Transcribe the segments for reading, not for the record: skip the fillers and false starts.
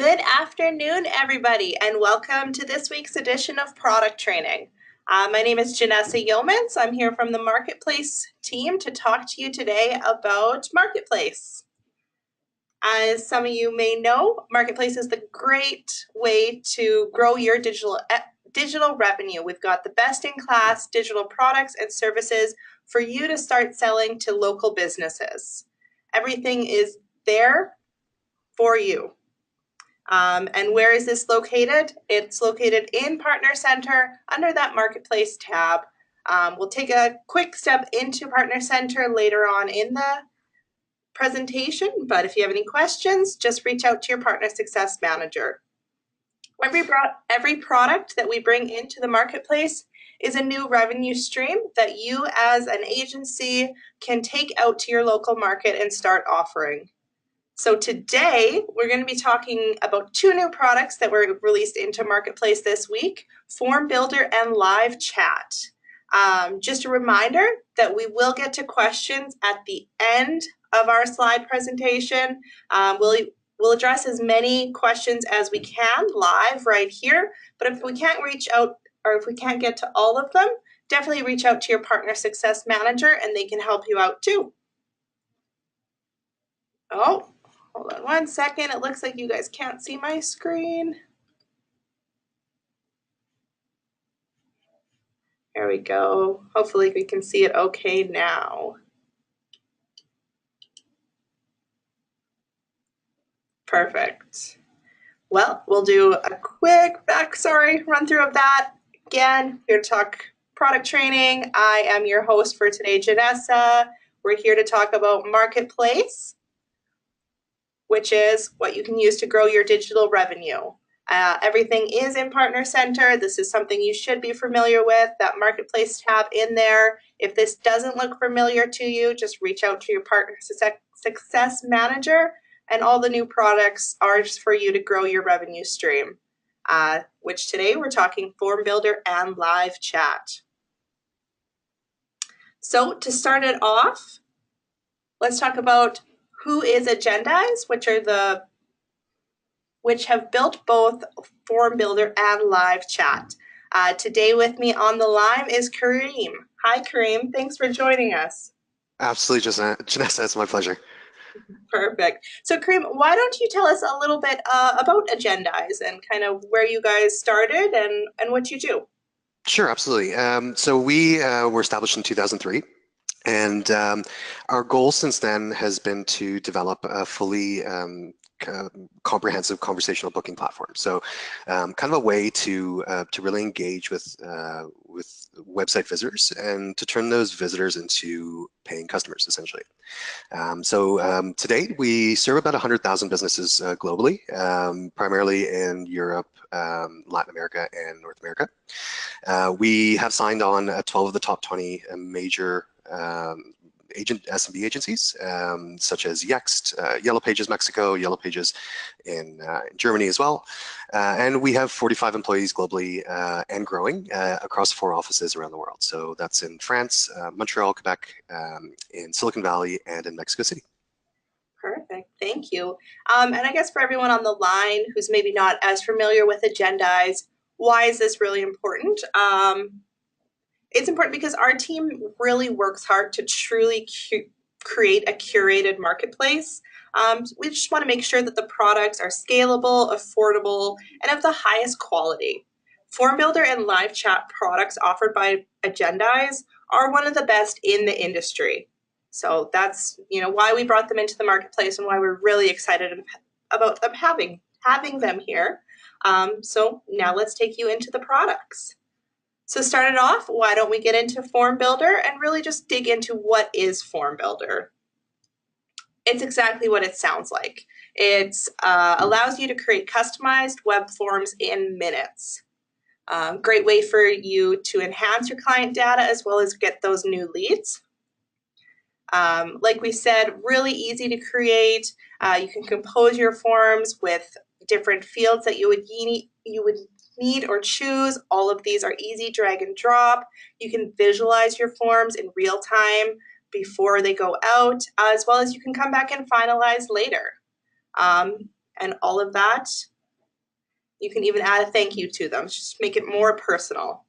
Good afternoon, everybody, and welcome to this week's edition of Product Training. My name is Janessa Yeomans. I'm here from the Marketplace team to talk to you today about Marketplace. As some of you may know, Marketplace is the great way to grow your digital revenue. We've got the best-in-class digital products and services for you to start selling to local businesses. Everything is there for you. And where is this located? It's located in Partner Center under that Marketplace tab. We'll take a quick step into Partner Center later on in the presentation, but if you have any questions, just reach out to your Partner Success Manager. Every product that we bring into the Marketplace is a new revenue stream that you as an agency can take out to your local market and start offering. So today, we're going to be talking about two new products that were released into Marketplace this week, Form Builder and Live Chat. Just a reminder that we will get to questions at the end of our slide presentation. We'll address as many questions as we can live right here, but if we can't reach out or if we can't get to all of them, definitely reach out to your Partner Success Manager and they can help you out too. Oh. Hold on one second. It looks like you guys can't see my screen. There we go. Hopefully we can see it okay now. Perfect. Well, we'll do a quick run through of that. Again, here to talk product training. I am your host for today, Janessa. We're here to talk about Marketplace, which is what you can use to grow your digital revenue. Everything is in Partner Center. This is something you should be familiar with, that Marketplace tab in there. If this doesn't look familiar to you, just reach out to your Partner Success Manager, and all the new products are just for you to grow your revenue stream, which today we're talking Form Builder and Live Chat. So to start it off, let's talk about who is Agendize, which have built both Form Builder and Live Chat. Today with me on the line is Kareem. Hi, Kareem. Thanks for joining us. Absolutely, Janessa. It's my pleasure. Perfect. So, Kareem, why don't you tell us a little bit about Agendize and kind of where you guys started and what you do? Sure, absolutely. So we were established in 2003. And our goal since then has been to develop a fully comprehensive conversational booking platform. So kind of a way to really engage with website visitors and to turn those visitors into paying customers, essentially. To date, we serve about 100,000 businesses globally, primarily in Europe, Latin America, and North America. We have signed on 12 of the top 20 major SMB agencies, such as Yext, Yellow Pages Mexico, Yellow Pages in Germany as well. And we have 45 employees globally and growing across 4 offices around the world. So that's in France, Montreal, Quebec, in Silicon Valley, and in Mexico City. Perfect. Thank you. And I guess for everyone on the line who's maybe not as familiar with Agendize, why is this really important? It's important because our team really works hard to truly create a curated marketplace. We just want to make sure that the products are scalable, affordable, and of the highest quality. Form Builder and Live Chat products offered by Agendize are one of the best in the industry. So that's why we brought them into the marketplace and why we're really excited about them having them here. So now let's take you into the products. So started off, why don't we get into Form Builder and really just dig into what is Form Builder? It's exactly what it sounds like. It allows you to create customized web forms in minutes. Great way for you to enhance your client data as well as get those new leads. Like we said, really easy to create. You can compose your forms with different fields that you would need or choose. All of these are easy drag and drop. You can visualize your forms in real time before they go out, as well as you can come back and finalize later. and all of that. You can even add a thank you to them, just make it more personal.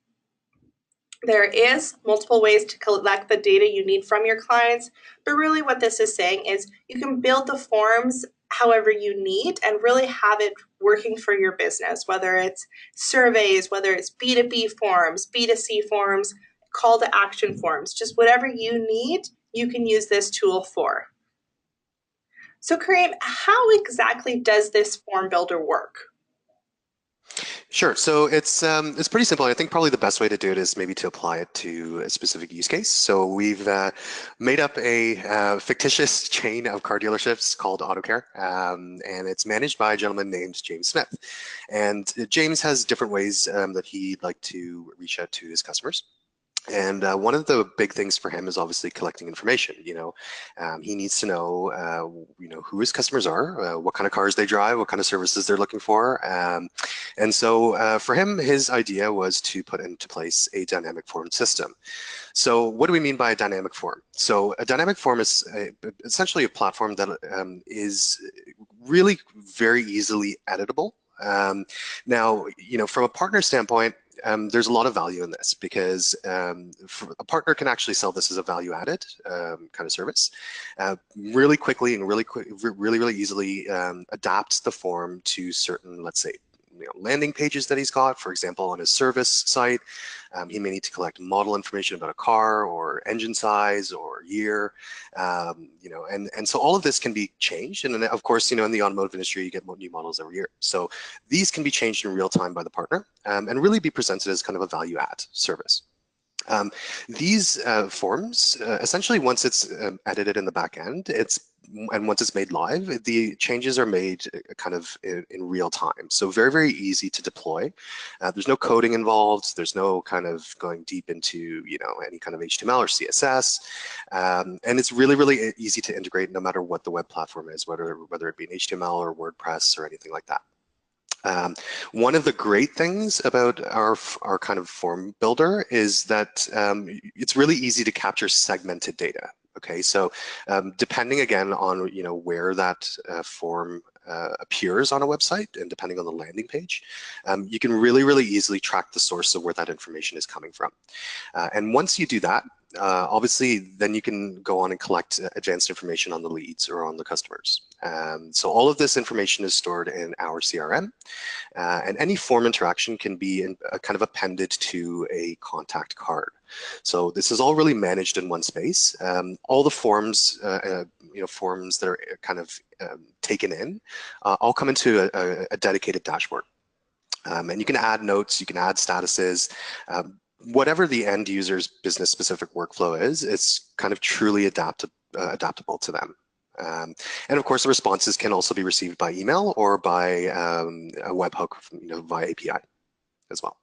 There is multiple ways to collect the data you need from your clients, but really what this is saying is you can build the forms however you need and really have it working for your business, whether it's surveys, whether it's B2B forms, B2C forms, call to action forms, just whatever you need, you can use this tool for. So Kareem, how exactly does this form builder work? Sure. So it's pretty simple. I think probably the best way to do it is maybe to apply it to a specific use case. So we've made up a fictitious chain of car dealerships called AutoCare, and it's managed by a gentleman named James Smith. And James has different ways that he'd like to reach out to his customers. And one of the big things for him is obviously collecting information. He needs to know, who his customers are, what kind of cars they drive, what kind of services they're looking for. And so for him, his idea was to put into place a dynamic form system. So what do we mean by a dynamic form? So a dynamic form is essentially a platform that is really very easily editable. Now, from a partner standpoint, there's a lot of value in this because a partner can actually sell this as a value-added kind of service, really quickly and really easily adapts the form to certain, let's say, landing pages that he's got. For example, on his service site, he may need to collect model information about a car or engine size or year, and so all of this can be changed. And then, of course, in the automotive industry, you get new models every year. So these can be changed in real time by the partner and really be presented as kind of a value add service. These forms, essentially, once it's edited in the back end, and once it's made live, the changes are made kind of in real time. So very easy to deploy. There's no coding involved. There's no kind of going deep into any kind of HTML or CSS, and it's really easy to integrate no matter what the web platform is, whether it be an HTML or WordPress or anything like that. One of the great things about our kind of form builder is that it's really easy to capture segmented data. Okay, so depending again on where that form appears on a website and depending on the landing page, you can really easily track the source of where that information is coming from. And once you do that, obviously, then you can go on and collect advanced information on the leads or on the customers. So all of this information is stored in our CRM, and any form interaction can be kind of appended to a contact card. So this is all really managed in one space. All the forms, forms that are kind of taken in, all come into a dedicated dashboard. And you can add notes, you can add statuses. Whatever the end user's business specific workflow is, it's kind of truly adaptable to them. And of course, the responses can also be received by email or by a webhook, via API as well.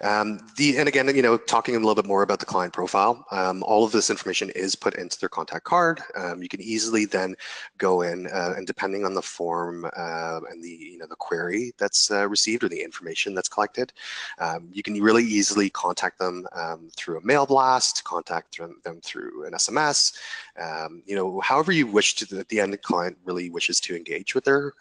And again, talking a little bit more about the client profile, all of this information is put into their contact card. You can easily then go in and depending on the form and the query that's received or the information that's collected, you can really easily contact them through a mail blast, contact them through an SMS, however you wish to. The end client really wishes to engage with their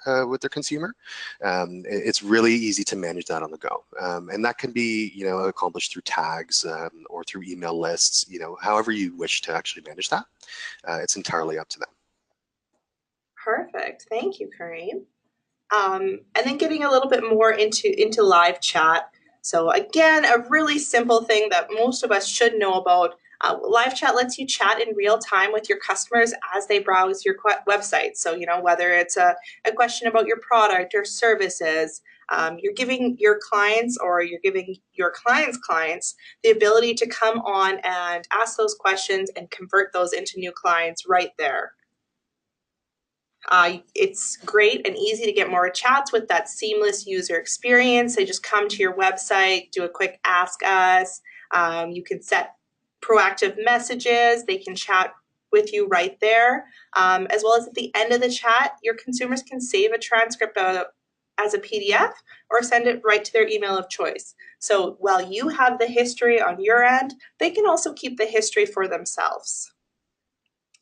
consumer. It's really easy to manage that on the go, and that can be accomplished through tags or through email lists, however you wish to actually manage that. It's entirely up to them. Perfect. Thank you, Kareem. And then getting a little bit more into live chat. So again, a really simple thing that most of us should know about. Live chat lets you chat in real time with your customers as they browse your website. So, whether it's a question about your product or services, you're giving your clients or you're giving your clients' clients the ability to come on and ask those questions and convert those into new clients right there. It's great and easy to get more chats with that seamless user experience. They just come to your website, do a quick ask us. You can set proactive messages. They can chat with you right there. As well as at the end of the chat, your consumers can save a transcript as a PDF or send it right to their email of choice. So while you have the history on your end, they can also keep the history for themselves.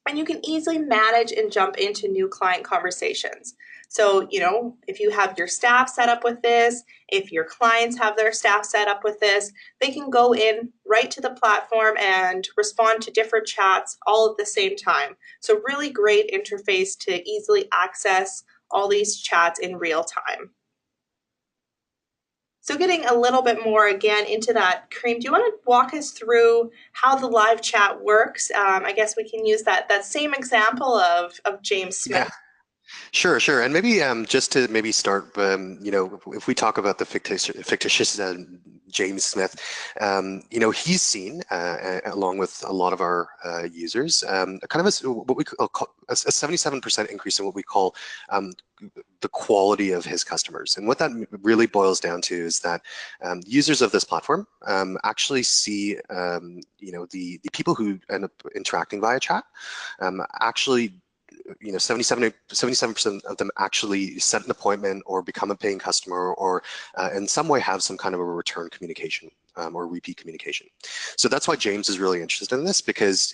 And you can easily manage and jump into new client conversations. So, if you have your staff set up with this, if your clients have their staff set up with this, they can go in right to the platform and respond to different chats all at the same time. So, really great interface to easily access all these chats in real time. So getting a little bit more again into that, Kareem, do you want to walk us through how the live chat works? I guess we can use that same example of James Smith. Yeah. Sure, sure. And maybe just to maybe start, if we talk about the fictitious James Smith, he's seen, along with a lot of our users, kind of what we call a 77% increase in what we call the quality of his customers. And what that really boils down to is that users of this platform actually see, the people who end up interacting via chat actually 77% of them actually set an appointment or become a paying customer or in some way have some kind of a return communication or repeat communication. So that's why James is really interested in this because,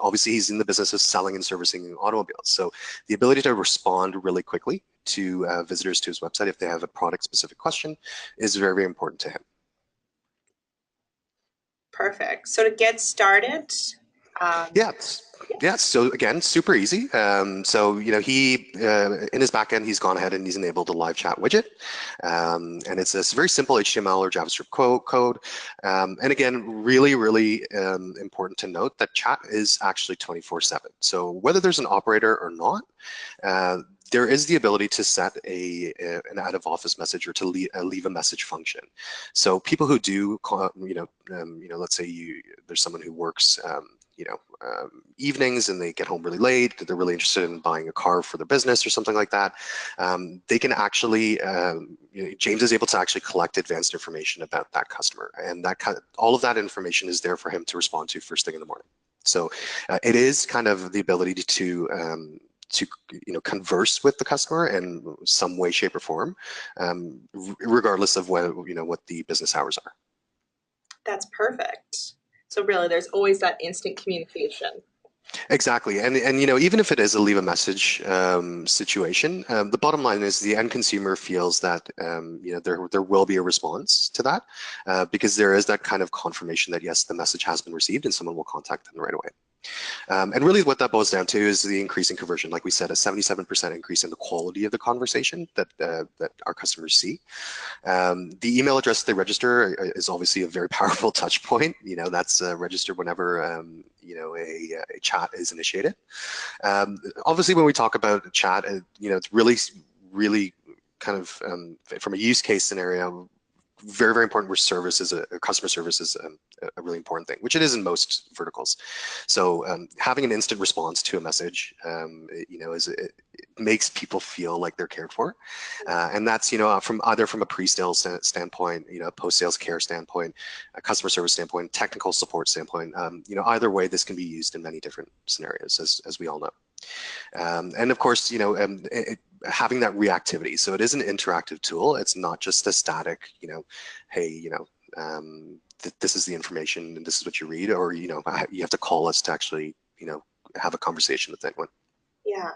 obviously he's in the business of selling and servicing automobiles. So the ability to respond really quickly to visitors to his website if they have a product specific question is very, very important to him. Perfect. So to get started, yeah. So again, super easy. He in his backend, he's gone ahead and he's enabled a live chat widget, and it's this very simple HTML or JavaScript code. And again, really, really important to note that chat is actually 24/7. So whether there's an operator or not, there is the ability to set an out of office message or to leave a message function. So people who do, let's say there's someone who works, evenings and they get home really late, they're really interested in buying a car for their business or something like that. They can actually, James is able to actually collect advanced information about that customer, and all of that information is there for him to respond to first thing in the morning. So it is kind of the ability to converse with the customer in some way, shape, or form, regardless of what the business hours are. That's perfect. So really, there's always that instant communication. Exactly, and even if it is a leave a message situation, the bottom line is the end consumer feels that there will be a response to that because there is that kind of confirmation that yes, the message has been received and someone will contact them right away. And really what that boils down to is the increase in conversion. Like we said, a 77% increase in the quality of the conversation that our customers see. The email address they register is obviously a very powerful touch point. That's registered whenever a chat is initiated. Obviously, when we talk about chat, it's really, really kind of from a use case scenario, very, very important where service is customer service is a really important thing, which it is in most verticals. So having an instant response to a message, it makes people feel like they're cared for. And that's, from a pre-sales standpoint, post-sales care standpoint, a customer service standpoint, technical support standpoint, either way, this can be used in many different scenarios, as we all know. And of course, having that reactivity. So it is an interactive tool. It's not just a static, hey, this is the information and this is what you read, or, you have to call us to actually, have a conversation with anyone. Yeah,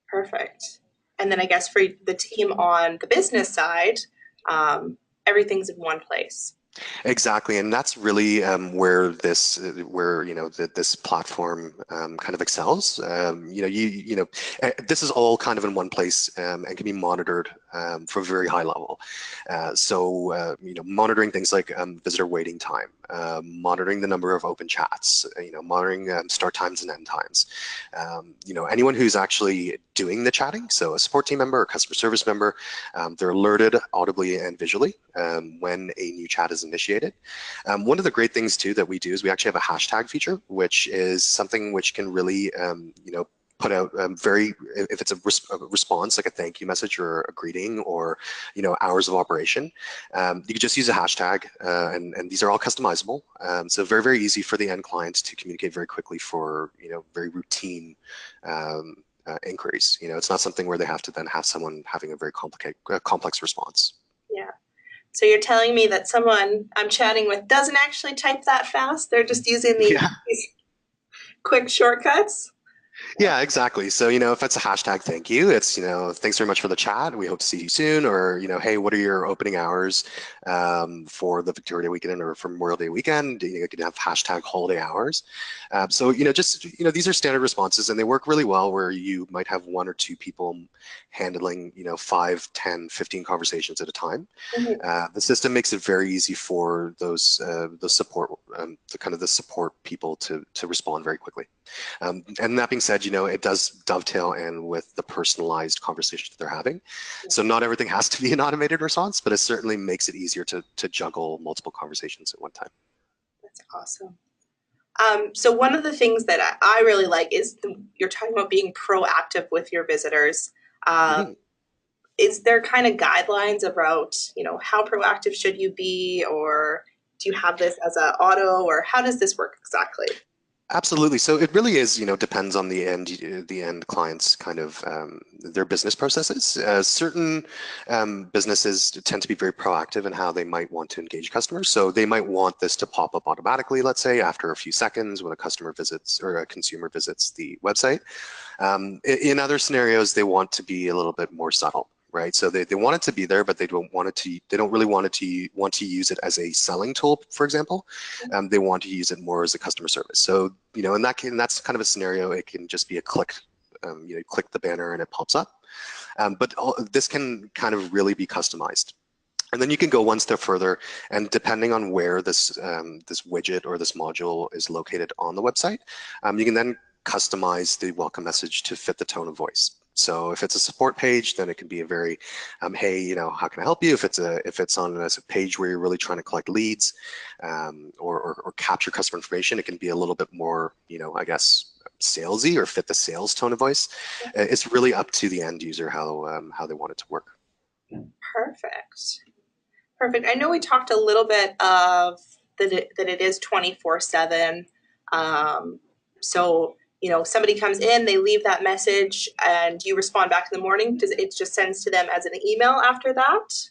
perfect. And then I guess for the team on the business side, everything's in one place. Exactly, and that's really where this platform kind of excels. This is all kind of in one place and can be monitored for a very high level. Monitoring things like visitor waiting time, monitoring the number of open chats, monitoring start times and end times. Anyone who's actually doing the chatting, so a support team member or customer service member, they're alerted audibly and visually when a new chat is initiated. One of the great things too that we do is we actually have a hashtag feature, which is something which can really, put out if it's a response, like a thank you message or a greeting or, hours of operation, you can just use a hashtag and these are all customizable. So very, very easy for the end clients to communicate very quickly for, very routine inquiries. It's not something where they have to then have someone having a very complex response. Yeah. So you're telling me that someone I'm chatting with doesn't actually type that fast? They're just using these quick shortcuts? Yeah, exactly. So, if it's a hashtag thank you, it's, thanks very much for the chat. We hope to see you soon. Or, hey, what are your opening hours for the Victoria Day weekend or for Memorial Day weekend? You can have hashtag holiday hours. So, just, these are standard responses and they work really well where you might have one or two people handling, 5, 10, 15 conversations at a time. Mhm. The system makes it very easy for those support, the support people to respond very quickly. And that being said, it does dovetail in with the personalized conversations that they're having. So not everything has to be an automated response, but it certainly makes it easier to juggle multiple conversations at one time. That's awesome. So one of the things that I really like is you're talking about being proactive with your visitors. Mhm. Is there kind of guidelines about, how proactive should you be, or do you have this as a auto, or how does this work exactly? Absolutely. So it really is, depends on the end client's kind of their business processes. Certain businesses tend to be very proactive in how they might want to engage customers. So they might want this to pop up automatically, let's say, after a few seconds when a customer visits or a consumer visits the website. In other scenarios, they want to be a little bit more subtle, right? So they want it to be there, but they don't really want to use it as a selling tool, for example. They want to use it more as a customer service. So, in that case, that's kind of a scenario. It can just be a click. You click the banner and it pops up. But this can kind of really be customized. And then you can go one step further, and depending on where this widget or this module is located on the website, you can then customize the welcome message to fit the tone of voice. So if it's a support page, then it can be a very, hey, how can I help you? If it's on a page where you're really trying to collect leads or capture customer information, it can be a little bit more, I guess, salesy or fit the sales tone of voice. It's really up to the end user how they want it to work. Perfect. Perfect. I know we talked a little bit of that it is 24/7. So, somebody comes in, they leave that message, and you respond back in the morning. Does it just sends to them as an email after that?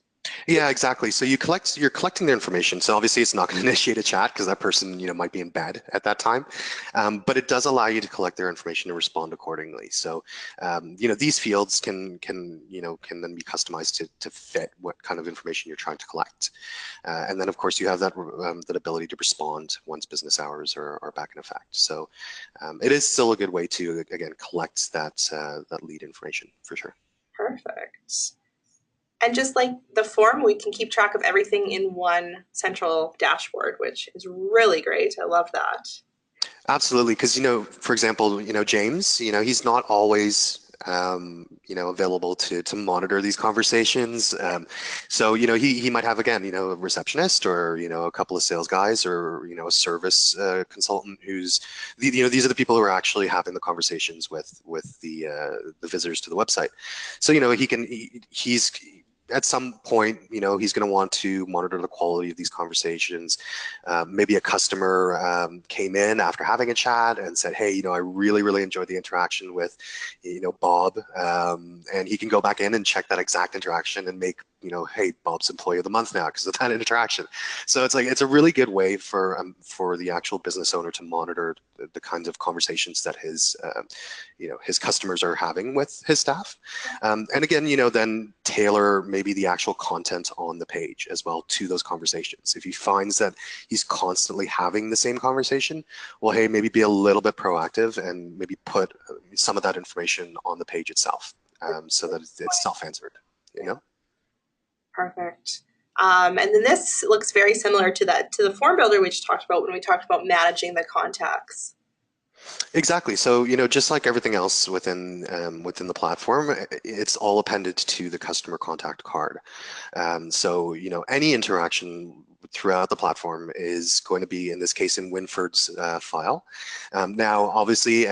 Yeah, exactly. So you're collecting their information. So obviously it's not going to initiate a chat because that person, might be in bed at that time. But it does allow you to collect their information and respond accordingly. So, these fields can then be customized to fit what kind of information you're trying to collect. And then of course you have that ability to respond once business hours are back in effect. So it is still a good way to, again, collect that lead information for sure. Perfect. And just like the form, we can keep track of everything in one central dashboard, which is really great. I love that. Absolutely, because for example, James, he's not always available to monitor these conversations. So he might have again a receptionist or a couple of sales guys or a service consultant who's these are the people who are actually having the conversations with the visitors to the website. So he's at some point, he's going to want to monitor the quality of these conversations. Maybe a customer came in after having a chat and said, hey, I really, really enjoyed the interaction with, Bob. And he can go back in and check that exact interaction and make, hey, Bob's employee of the month now because of that interaction. So it's a really good way for the actual business owner to monitor the kinds of conversations that his customers are having with his staff. And again, then tailor maybe the actual content on the page as well to those conversations. If he finds that he's constantly having the same conversation, well, hey, maybe be a little bit proactive and maybe put some of that information on the page itself so that it's self-answered, Perfect. And then this looks very similar to the form builder we just talked about when we talked about managing the contacts. Exactly. So, just like everything else within the platform, it's all appended to the customer contact card. So, any interaction throughout the platform is going to be, in this case, in Winford's file. Now, obviously,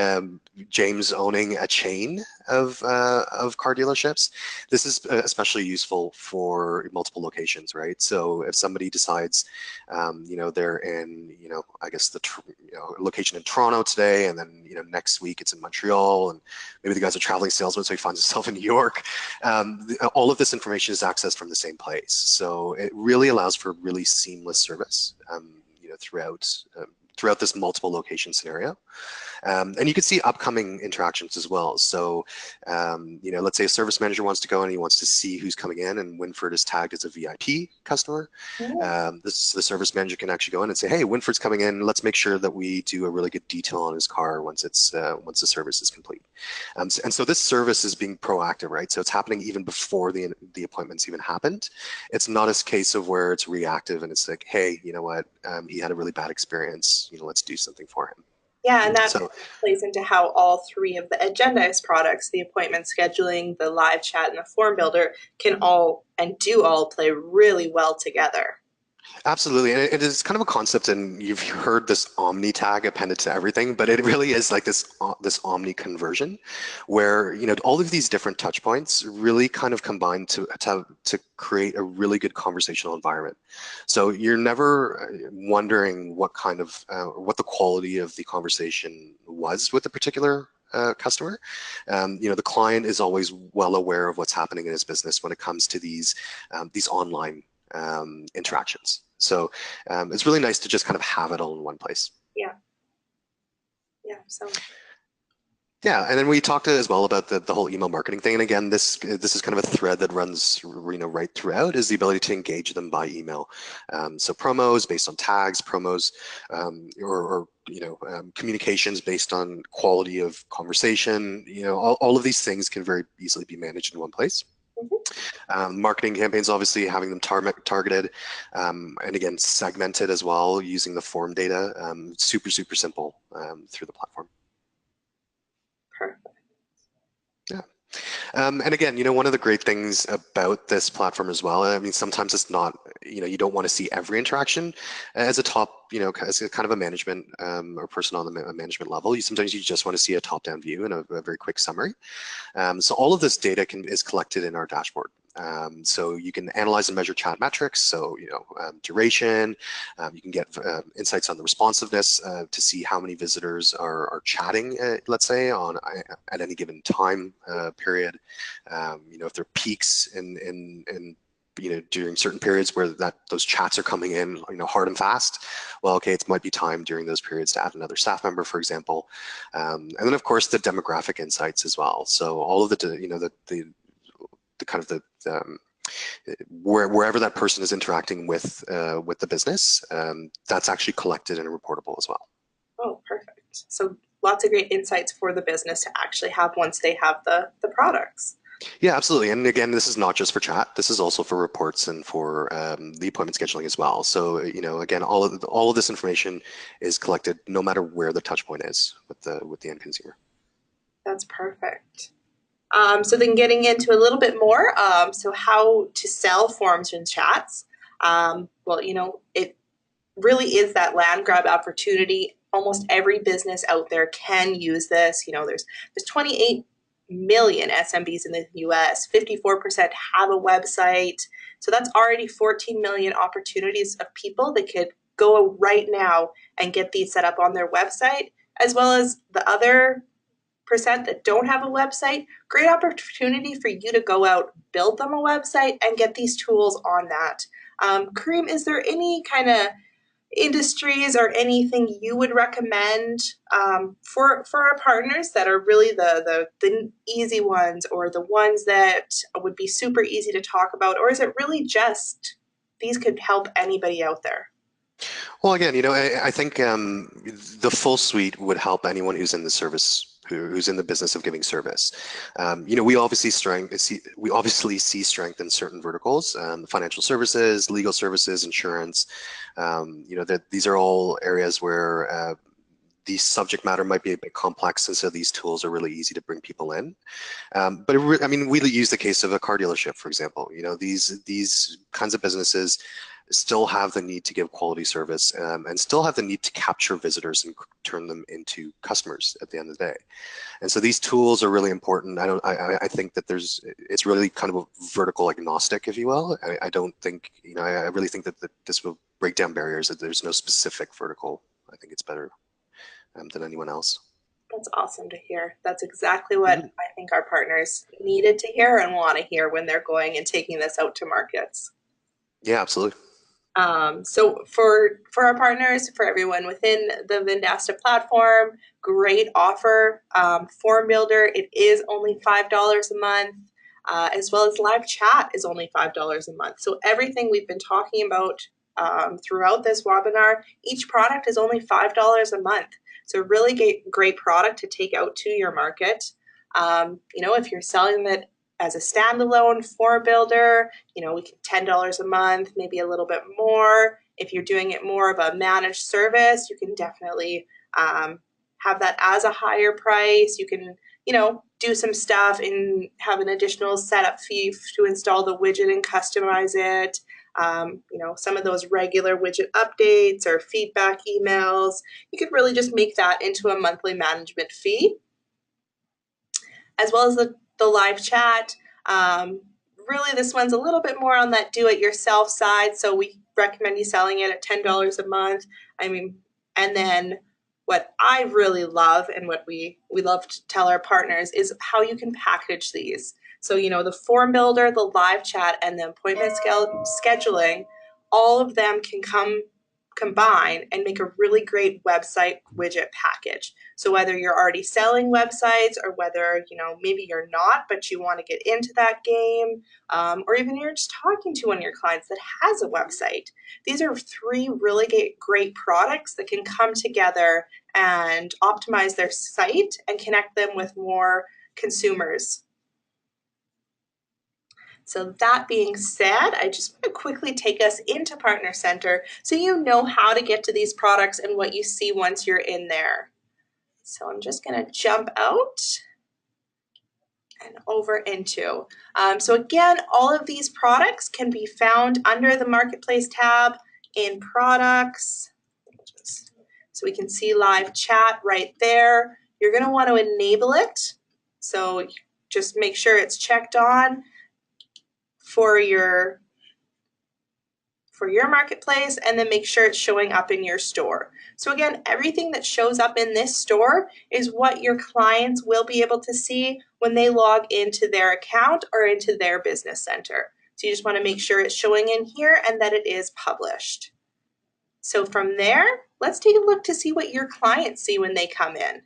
James owning a chain of car dealerships, this is especially useful for multiple locations, right? So if somebody decides, they're in, I guess the location in Toronto today, and then next week it's in Montreal, and maybe the guy's a traveling salesman, so he finds himself in New York. All of this information is accessed from the same place, so it really allows for really seamless service, throughout throughout this multiple location scenario. And you can see upcoming interactions as well. So, let's say a service manager wants to go and he wants to see who's coming in, and Winford is tagged as a VIP customer. The service manager can actually go in and say, hey, Winford's coming in. Let's make sure that we do a really good detail on his car once the service is complete. And so this service is being proactive, right? So it's happening even before the appointments even happened. It's not a case of where it's reactive and it's like, hey, you know what, he had a really bad experience. Let's do something for him. Yeah, and that plays into how all three of the Agendize products, the appointment scheduling, the live chat, and the form builder, can all and do all play really well together. Absolutely, and it is kind of a concept, and you've heard this omni tag appended to everything, but it really is like this omni conversion, where all of these different touch points really kind of combine to create a really good conversational environment. So you're never wondering what the quality of the conversation was with a particular customer. The client is always well aware of what's happening in his business when it comes to these online interactions. So it's really nice to just kind of have it all in one place. Yeah. Yeah. So. Yeah, and then we talked as well about the whole email marketing thing. And again, this is kind of a thread that runs right throughout, is the ability to engage them by email. So promos based on tags, promos, or communications based on quality of conversation. All of these things can very easily be managed in one place. Marketing campaigns, obviously having them targeted, and again segmented as well using the form data. Super simple through the platform. Perfect. Yeah. And again, one of the great things about this platform as well, I mean, sometimes it's not, you don't want to see every interaction as a top, as a kind of a management or person on the management level. Sometimes you just want to see a top-down view and a very quick summary. So all of this data is collected in our dashboard. So you can analyze and measure chat metrics, so duration. You can get insights on the responsiveness to see how many visitors are chatting, let's say, at any given time period. If there are peaks in during certain periods where those chats are coming in, hard and fast. Well, okay, it might be time during those periods to add another staff member, for example. And then, of course, the demographic insights as well. So all of the kind of the wherever that person is interacting with the business, that's actually collected and reportable as well. Oh, perfect. So lots of great insights for the business to actually have once they have the products. Yeah, absolutely. And again, this is not just for chat. This is also for reports and for the appointment scheduling as well. So, again, all of this information is collected no matter where the touch point is with the end consumer. That's perfect. So then getting into a little bit more, so how to sell forms and chats. Well, it really is that land grab opportunity. Almost every business out there can use this. There's 28 million SMBs in the US, 54% have a website. So that's already 14 million opportunities of people that could go right now and get these set up on their website, as well as the other percent that don't have a website. Great opportunity for you to go out, build them a website, and get these tools on that. Kareem, is there any kind of industries or anything you would recommend for our partners that are really the easy ones, or the ones that would be super easy to talk about, or is it really just these could help anybody out there? Well, again, I think the full suite would help anyone who's in the service, who's in the business of giving service. We obviously see strength in certain verticals, financial services, legal services, insurance. That these are all areas where the subject matter might be a bit complex, and so these tools are really easy to bring people in. But we use the case of a car dealership, for example. These kinds of businesses still have the need to give quality service, and still have the need to capture visitors and turn them into customers at the end of the day. And so these tools are really important. I think that it's really kind of a vertical agnostic, if you will. I don't think, I really think that this will break down barriers, that there's no specific vertical. I think it's better than anyone else. That's awesome to hear. That's exactly what I think our partners needed to hear and want to hear when they're going and taking this out to markets. Yeah, absolutely. So for our partners, for everyone within the Vendasta platform, great offer. Form Builder, it is only $5 a month, as well as live chat is only $5 a month. So everything we've been talking about throughout this webinar, each product is only $5 a month. So really great product to take out to your market. If you're selling it as a standalone Form Builder, we can $10 a month, maybe a little bit more. If you're doing it more of a managed service, you can definitely have that as a higher price. You can, do some stuff and have an additional setup fee to install the widget and customize it. Some of those regular widget updates or feedback emails, you could really just make that into a monthly management fee, as well as the live chat. Really, this one's a little bit more on that do-it-yourself side, so we recommend you selling it at $10 a month. And then what I really love and what we love to tell our partners is how you can package these. So, the Form Builder, the live chat, and the appointment scheduling, all of them can combine and make a really great website widget package. So whether you're already selling websites or whether, maybe you're not, but you want to get into that game, or even you're just talking to one of your clients that has a website. These are 3 really great products that can come together and optimize their site and connect them with more consumers. So that being said, I just want to quickly take us into Partner Center so you know how to get to these products and what you see once you're in there. So I'm just going to jump out and over into. So again, all of these products can be found under the Marketplace tab in Products. So we can see live chat right there. You're going to want to enable it. So just make sure it's checked on for your marketplace, and then make sure it's showing up in your store. So again, everything that shows up in this store is what your clients will be able to see when they log into their account or into their business center. So you just want to make sure it's showing in here and that it is published. So from there, let's take a look to see what your clients see when they come in.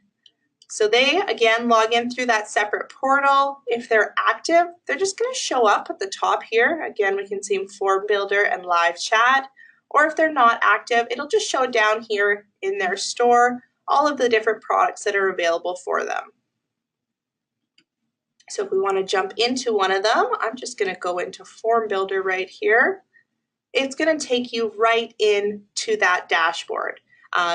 So they, again, log in through that separate portal. If they're active, they're just going to show up at the top here. Again, we can see Form Builder and live chat. Or if they're not active, it'll just show down here in their store all of the different products that are available for them. So if we want to jump into one of them, I'm just going to go into Form Builder right here. It's going to take you right into that dashboard.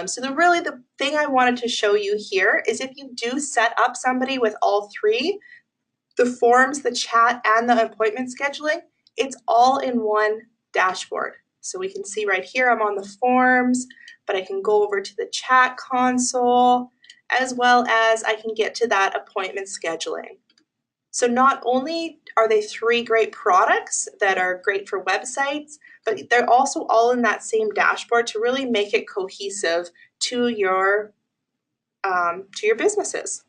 So the thing I wanted to show you here is if you do set up somebody with all 3, the forms, the chat, and the appointment scheduling, it's all in one dashboard. So we can see right here I'm on the forms, but I can go over to the chat console, as well as I can get to that appointment scheduling. So not only are they 3 great products that are great for websites, but they're also all in that same dashboard to really make it cohesive to your businesses.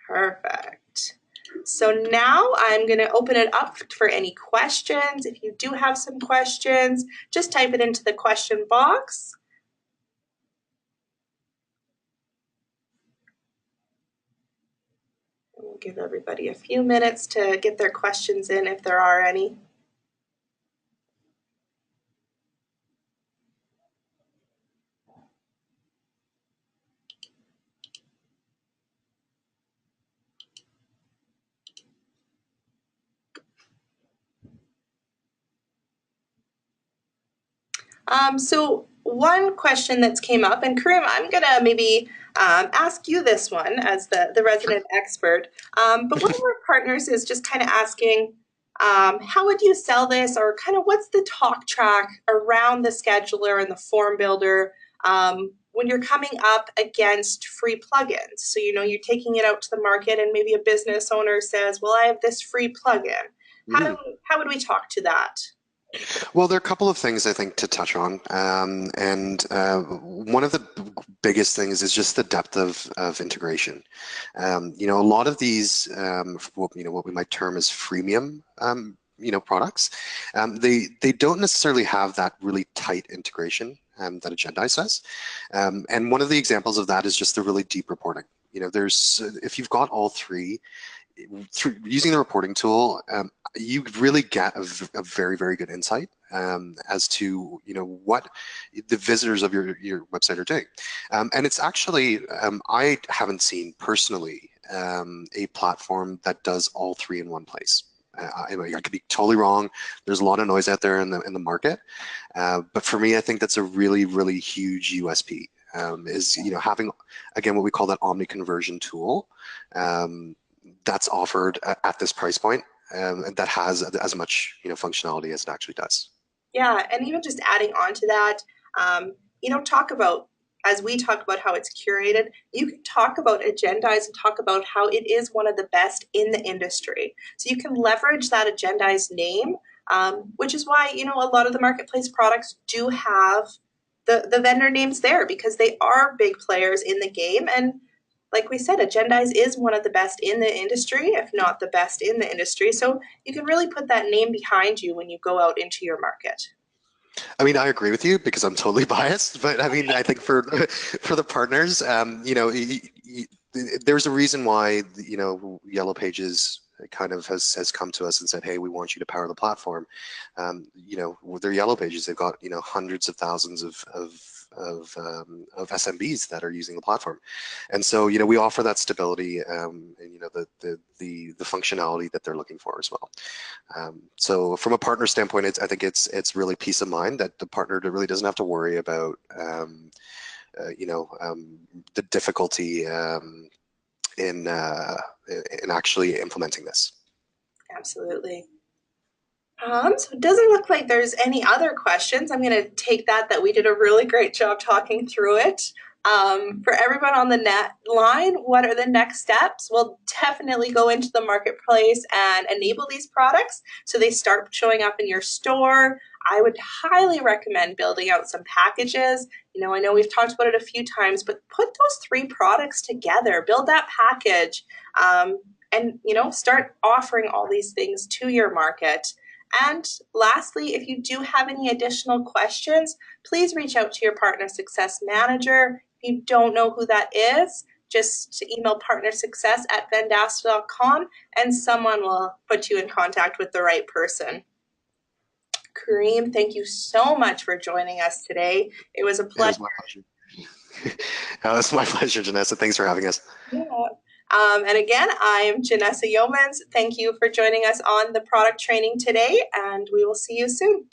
Perfect. So now I'm going to open it up for any questions. If you do have some questions, just type it into the question box. We'll give everybody a few minutes to get their questions in if there are any. So one question that's came up, and Karim, I'm gonna maybe ask you this one as the resident expert, but one of our partners is just kind of asking, how would you sell this, or kind of what's the talk track around the scheduler and the Form Builder when you're coming up against free plugins? So, you're taking it out to the market and maybe a business owner says, well, I have this free plugin. How would we talk to that? Well, there are a couple of things I think to touch on, one of the biggest things is just the depth of integration. A lot of these, what we might term as freemium products. They don't necessarily have that really tight integration that Agendize does. And one of the examples of that is just the really deep reporting. There's if you've got all three, through using the reporting tool, you really get a very, very good insight as to what the visitors of your website are doing. And it's actually I haven't seen personally a platform that does all three in one place. I could be totally wrong. There's a lot of noise out there in the market, but for me, I think that's a really, really huge USP. Is having, again, what we call that omni conversion tool that's offered at this price point, and that has as much functionality as it actually does. Yeah, and even just adding on to that, talk about, as we talk about how it's curated, you can talk about Agendize and talk about how it is one of the best in the industry. So you can leverage that Agendize name, which is why a lot of the marketplace products do have the vendor names there, because they are big players in the game. And like we said, Agendize is one of the best in the industry, if not the best in the industry. So you can really put that name behind you when you go out into your market. I mean, I agree with you because I'm totally biased, but I mean, I think for the partners, there's a reason why Yellow Pages kind of has come to us and said, hey, we want you to power the platform. With their Yellow Pages, they've got hundreds of thousands of SMBs that are using the platform, and so we offer that stability and the functionality that they're looking for as well. So from a partner standpoint, I think it's really peace of mind that the partner really doesn't have to worry about the difficulty in actually implementing this. Absolutely. So it doesn't look like there's any other questions. I'm going to take that we did a really great job talking through it. For everyone on the net line, what are the next steps? We'll definitely go into the marketplace and enable these products so they start showing up in your store. I would highly recommend building out some packages. I know we've talked about it a few times, but put those 3 products together, build that package, and start offering all these things to your market. And lastly, if you do have any additional questions, please reach out to your Partner Success Manager. If you don't know who that is, just email partnersuccess@vendasta.com and someone will put you in contact with the right person. Kareem, thank you so much for joining us today. It was a pleasure. It was my pleasure. It was my pleasure, Janessa. Thanks for having us. Yeah. And again, I'm Janessa Yeomans. Thank you for joining us on the product training today, and we will see you soon.